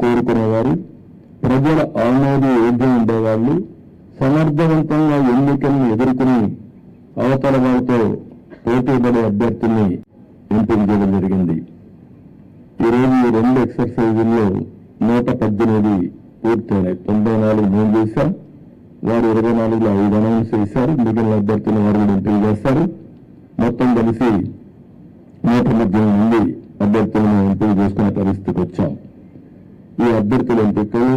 కోరుకునేవారు, ప్రజల ఆమోద యోగ్యం ఉండేవాళ్ళు, సమర్థవంతంగా ఎన్నికలను ఎదుర్కొని అవతల వారితో పోటీపడే అభ్యర్థుల్ని ఎంపిక చేయడం జరిగింది. ఈరోజు ఈ 2 ఎక్సర్సైజుల్లో 118 పూర్తయినాయి. 94 మేము చేశాం, వారు 24లో 5 అనౌన్స్ చేశారు. మిగిలిన అభ్యర్థులను వారు కూడా ఎంపిక చేస్తారు. మొత్తం కలిసి 118 మంది అభ్యర్థులను ఎంపిక చేసుకునే పరిస్థితికి వచ్చాం. ఈ అభ్యర్థుల ఎంపికలు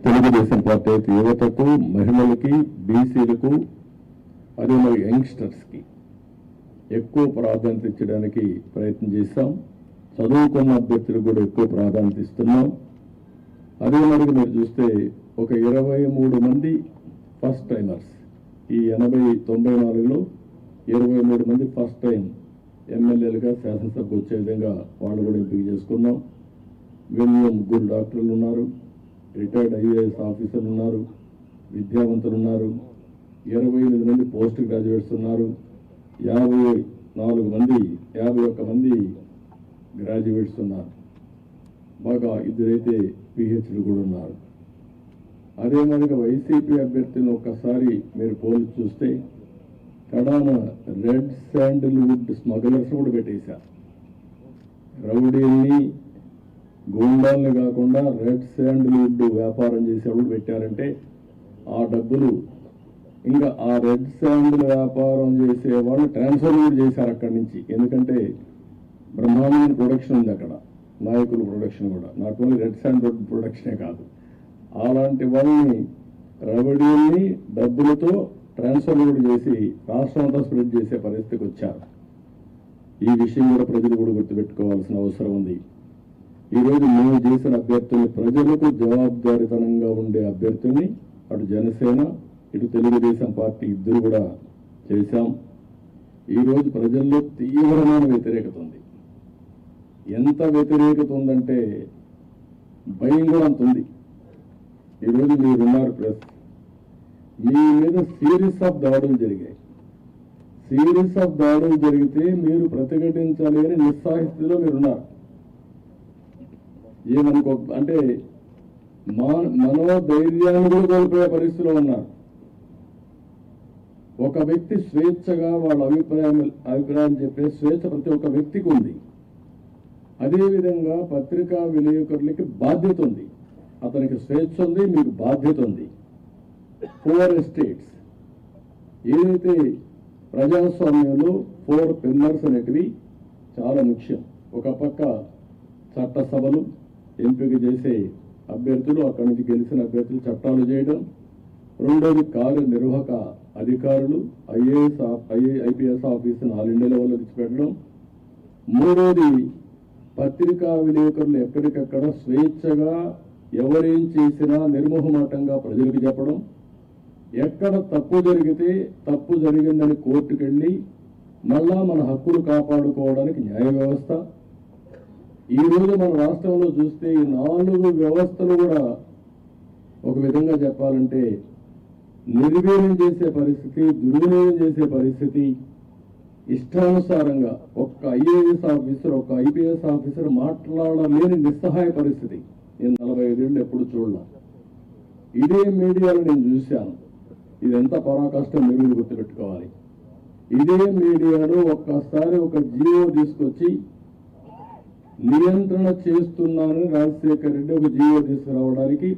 తెలుగుదేశం పార్టీ అయితే యువతకు, మహిళలకి, బీసీలకు, అదే మరి యంగ్స్టర్స్కి ఎక్కువ ప్రాధాన్యత ఇచ్చడానికి ప్రయత్నం చేశాం. చదువుకున్న అభ్యర్థులకు కూడా ఎక్కువ ప్రాధాన్యత ఇస్తున్నాం. అదే మరి మీరు చూస్తే ఒక 23 మంది ఫస్ట్ టైమర్స్, ఈ 94లో 23 మంది ఫస్ట్ టైం ఎమ్మెల్యేలుగా శాసనసభకు వచ్చే విధంగా వాళ్ళు కూడా ఎంపిక చేసుకున్నాం. వీళ్ళు 3 డాక్టర్లు ఉన్నారు, రిటైర్డ్ ఐఏఎస్ ఆఫీసర్లు ఉన్నారు, విద్యావంతులు ఉన్నారు, 28 మంది పోస్ట్ గ్రాడ్యుయేట్స్ ఉన్నారు, 51 మంది గ్రాడ్యుయేట్స్ ఉన్నారు, బాగా 2 అయితే పిహెచ్డీ కూడా ఉన్నారు. అదే మనకి వైసీపీ అభ్యర్థులను ఒక్కసారి మీరు పోల్చి చూస్తే కడాన రెడ్ శాండిల్వుడ్ స్మగ్లర్స్ కూడా పెట్టేశారు. రౌడీల్ని, గూండాల్ని కాకుండా రెడ్ శాండిల్వుడ్ వ్యాపారం చేసేవాళ్ళు పెట్టారంటే ఆ డబ్బులు ఇంకా ఆ రెడ్ శాండిల్ వ్యాపారం చేసే వాళ్ళు ట్రాన్స్ఫర్ కూడా చేశారు అక్కడి నుంచి. ఎందుకంటే బ్రహ్మాండ ప్రొడక్షన్ ఉంది అక్కడ, నాయకుల ప్రొడక్షన్ కూడా, నాట్ ఓన్లీ రెడ్ శాండిల్ ప్రొడక్షనే కాదు. అలాంటి వాళ్ళని రౌడీల్ని డబ్బులతో ట్రాన్స్ఫర్ కూడా చేసి రాష్ట్రం అంతా స్ప్రెడ్ చేసే పరిస్థితికి వచ్చారు. ఈ విషయం కూడా ప్రజలు కూడా గుర్తుపెట్టుకోవాల్సిన అవసరం ఉంది. ఈరోజు మేము చేసిన అభ్యర్థుల్ని, ప్రజలకు జవాబుదారీతనంగా ఉండే అభ్యర్థుల్ని అటు జనసేన ఇటు తెలుగుదేశం పార్టీ ఇద్దరు కూడా చేశాం. ఈరోజు ప్రజల్లో తీవ్రమైన వ్యతిరేకత ఉంది. ఎంత వ్యతిరేకత ఉందంటే భయం కూడా అంత ఉంది. ఈరోజు మీరున్నారు ప్రెస్, మీ మీద సిరీస్ ఆఫ్ దాడులు జరిగాయి. సిరీస్ ఆఫ్ దాడులు జరిగితే మీరు ప్రతిఘటించాలి అని నిస్సాహితిలో మీరున్నారు. ఏమనుకో అంటే మనోధైర్యాన్ని కూడా కోల్పోయే పరిస్థితిలో ఉన్నారు. ఒక వ్యక్తి స్వేచ్ఛగా వాళ్ళ అభిప్రాయం చెప్పే స్వేచ్ఛ ప్రతి ఒక్క వ్యక్తికి ఉంది. అదేవిధంగా పత్రికా విలేకరులకి బాధ్యత ఉంది. అతనికి స్వేచ్ఛ ఉంది, మీకు బాధ్యత ఉంది. 4 ఎస్టేట్స్ ఏదైతే ప్రజాస్వామ్యంలో 4 పిల్లర్స్ అనేటివి చాలా ముఖ్యం. ఒక పక్క చట్టసభలు, ఎంపిక చేసే అభ్యర్థులు, అక్కడి నుంచి గెలిచిన అభ్యర్థులు చట్టాలు చేయడం. రెండోది కార్యనిర్వాహక అధికారులు, ఐపీఎస్ ఆఫీసును ఆల్ ఇండియా లెవెల్లో తెచ్చిపెట్టడం. మూడోది పత్రికా విలేకరులు ఎక్కడికక్కడ స్వేచ్ఛగా ఎవరేం చేసినా నిర్మోహమాటంగా ప్రజలకు చెప్పడం. ఎక్కడ తప్పు జరిగితే తప్పు జరిగిందని కోర్టుకెళ్ళి మళ్ళా మన హక్కులు కాపాడుకోవడానికి న్యాయ వ్యవస్థ. ఈరోజు మన రాష్ట్రంలో చూస్తే ఈ 4 వ్యవస్థలు కూడా ఒక విధంగా చెప్పాలంటే నిర్వీర్యం చేసే పరిస్థితి, దుర్వినియోగం చేసే పరిస్థితి. ఇష్టానుసారంగా ఒక్క ఐఏఎస్ ఆఫీసర్, ఒక్క ఐపీఎస్ ఆఫీసర్ మాట్లాడలేని నిస్సహాయ పరిస్థితి నేను 45 ఏళ్ళు ఎప్పుడు చూడలే. ఇదే మీడియాలో నేను చూశాను. ఇదెంత పరాకష్టం మీరు గుర్తుపెట్టుకోవాలి. ఇదే మీడియాలో ఒక్కసారి ఒక జీవో తీసుకొచ్చి నియంత్రణ చేస్తున్నానని రాజశేఖర్ రెడ్డి ఒక జీవో తీసుకురావడానికి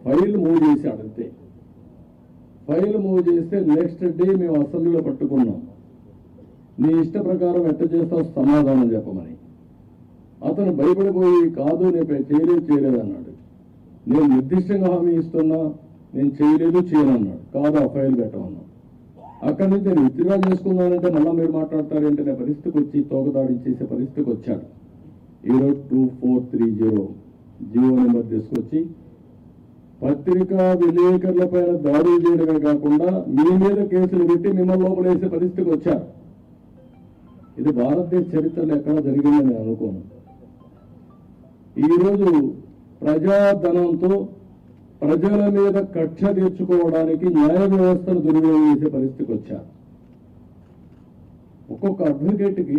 ఫైల్ మూవ్ చేశాడు. అంతే, ఫైల్ మూవ్ చేస్తే నెక్స్ట్ డే మేము అసెంబ్లీలో పట్టుకున్నాం. నీ ఇష్ట ప్రకారం ఎట్ట చేస్తావు సమాధానం చెప్పమని. అతను భయపడిపోయి కాదు నేను చేయలేదు అన్నాడు. నేను నిర్దిష్టంగా హామీ ఇస్తున్నా, నేను చేయనన్నాడు. కాదు ఆ ఫైల్ పెట్టమన్నాడు. అక్కడి నుంచి నేను విత్డ్రా చేసుకున్నానంటే మళ్ళీ మీరు మాట్లాడతారంటే నేను పరిస్థితికి వచ్చి తోకదాడి చేసే పరిస్థితికి వచ్చాడు. ఈరోజు 2430 జీవో నెంబర్ తీసుకొచ్చి పత్రికా విలేకరుల పైన దాడులు చేయడమే కాకుండా మీ మీద కేసులు పెట్టి మిమ్మల్ని లోపలేసే పరిస్థితికి వచ్చారు. ఇది భారతదేశ చరిత్రలో ఎక్కడ జరిగిందని నేను అనుకోను. ఈరోజు ప్రజాధనంతో ప్రజల మీద కక్ష తీర్చుకోవడానికి న్యాయ వ్యవస్థను దుర్వినియోగం చేసే పరిస్థితికి వచ్చారు. ఒక్కొక్క అడ్వకేట్కి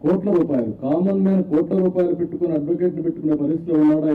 కోట్ల రూపాయలు, కామన్ మ్యాన్ కోట్ల రూపాయలు పెట్టుకుని అడ్వకేట్ పెట్టుకునే పరిస్థితిలో ఉన్నాడా?